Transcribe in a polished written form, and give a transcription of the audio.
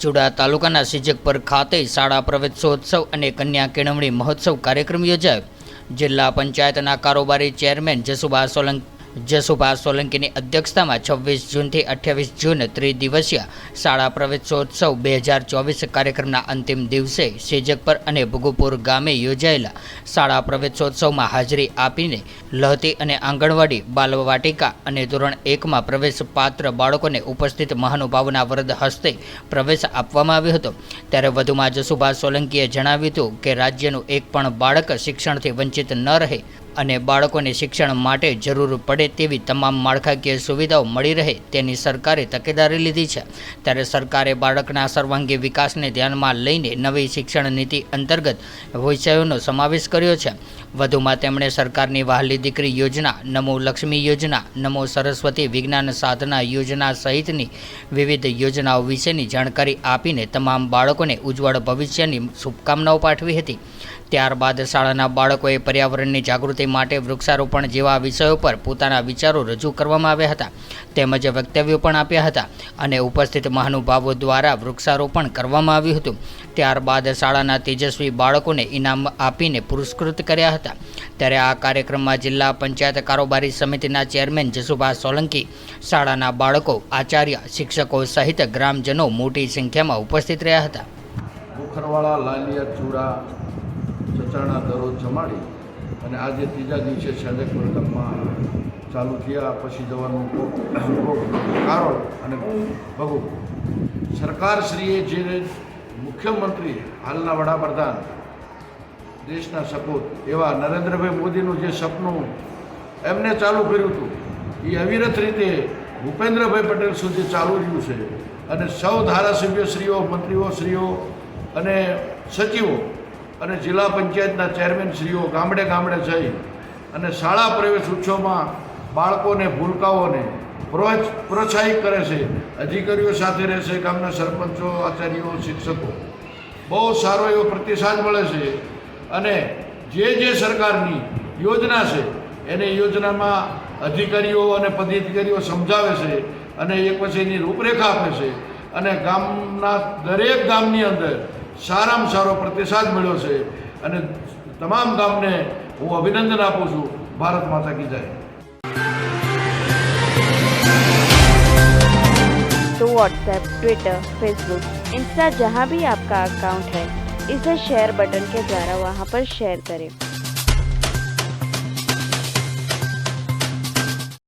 ચુડા તાલુકાના સિજકપર ખાતે શાળા પ્રવેશોત્સવ અને કન્યા કેળવણી મહોત્સવ કાર્યક્રમ યોજાયો। જિલ્લા પંચાયતના કારોબારી ચેરમેન જસુભા સોલંકીની અધ્યક્ષતામાં 26 જૂનથી 28 જૂન ત્રિદિવસીય શાળા પ્રવેશોત્સવ 2024 કાર્યક્રમના અંતિમ દિવસે સિજકપર અને ભુગુપુર ગામે યોજાયેલા શાળા પ્રવેશોત્સવમાં હાજરી આપીને લહતી અને આંગણવાડી, બાલવાટિકા અને ધોરણ 1માં પ્રવેશ પાત્ર બાળકોને ઉપસ્થિત મહાનુભાવોના વરદ હસ્તે પ્રવેશ આપવામાં આવ્યો હતો। ત્યારે વધુમાં જસુભા સોલંકીએ જણાવ્યું હતું કે રાજ્યનું એક પણ બાળક શિક્ષણથી વંચિત ન રહે અને બાળકોને શિક્ષણ માટે જરૂર પડે તેવી તમામ માળખાકીય સુવિધાઓ મળી રહે તેની સરકારે તકેદારી લીધી છે। ત્યારે સરકારે બાળકના સર્વાંગી વિકાસને ધ્યાનમાં લઈને નવી શિક્ષણ નીતિ અંતર્ગત વિષયોનો સમાવેશ કર્યો છે। વધુમાં તેમણે સરકારની વહાલી દીકરી યોજના, નમો લક્ષ્મી યોજના, નમો સરસ્વતી વિજ્ઞાન સાધના યોજના સહિતની વિવિધ યોજનાઓ વિશેની જાણકારી આપીને તમામ બાળકોને ઉજ્જવળ ભવિષ્યની શુભકામનાઓ પાઠવી હતી। ત્યારબાદ શાળાના બાળકોએ પર્યાવરણની જાગૃતિ માટે વૃક્ષારોપણ જેવા વિષયો પર પોતાના વિચારો રજૂ કરવામાં આવ્યા હતા તેમજ વક્તવ્યો પણ આપ્યા હતા અને ઉપસ્થિત મહાનુભાવો દ્વારા વૃક્ષારોપણ કરવામાં આવ્યું હતું। ત્યારબાદ શાળાના તેજસ્વી બાળકોને ઇનામ આપીને પુરસ્કૃત કર્યા હતા। ત્યારે આ કાર્યક્રમમાં જિલ્લા પંચાયત કારોબારી સમિતિના ચેરમેન જસુભા સોલંકી, શાળાના બાળકો, આચાર્ય, શિક્ષકો સહિત ગ્રામજનો મોટી સંખ્યામાં ઉપસ્થિત રહ્યા હતા। ભૂખરવાળા, લાલિયા, ચૂડા, ચચાણા દરરોજ જમાડી અને આજે ત્રીજા દિવસે સિજકપર ગામમાં ચાલુ થયા। પછી જવાનું કારોળ અને ભગુ સરકારશ્રીએ જે મુખ્યમંત્રી, હાલના વડાપ્રધાન, દેશના સપૂત એવા નરેન્દ્રભાઈ મોદીનું જે સપનું એમને ચાલુ કર્યું હતું એ અવિરત રીતે ભૂપેન્દ્રભાઈ પટેલ સુધી ચાલુ રહ્યું છે અને સૌ ધારાસભ્યશ્રીઓ, મંત્રીઓશ્રીઓ અને સચિવો અને જિલ્લા પંચાયતના ચેરમેનશ્રીઓ ગામડે ગામડે જઈ અને શાળા પ્રવેશ ઉત્સવમાં બાળકોને, ભૂલકાઓને પ્રોત્સાહિત કરે છે। અધિકારીઓ સાથે રહેશે, ગામના સરપંચો, આચાર્યો, શિક્ષકો, બહુ સારો એવો પ્રતિસાદ મળે છે અને જે સરકારની યોજના છે એને યોજનામાં અધિકારીઓ અને પદાધિકારીઓ સમજાવે છે અને એક પછી એની રૂપરેખા આપે છે અને ગામના દરેક ગામની અંદર સારામાં સારો પ્રતિસાદ મળ્યો છે અને તમામ ગામને હું અભિનંદન આપું છું। ભારત માતા કી જય। तो व्हाट्सएप, ट्विटर, फेसबुक, इंस्टा जहाँ भी आपका अकाउंट है, इसे शेयर बटन के द्वारा वहाँ पर शेयर करें।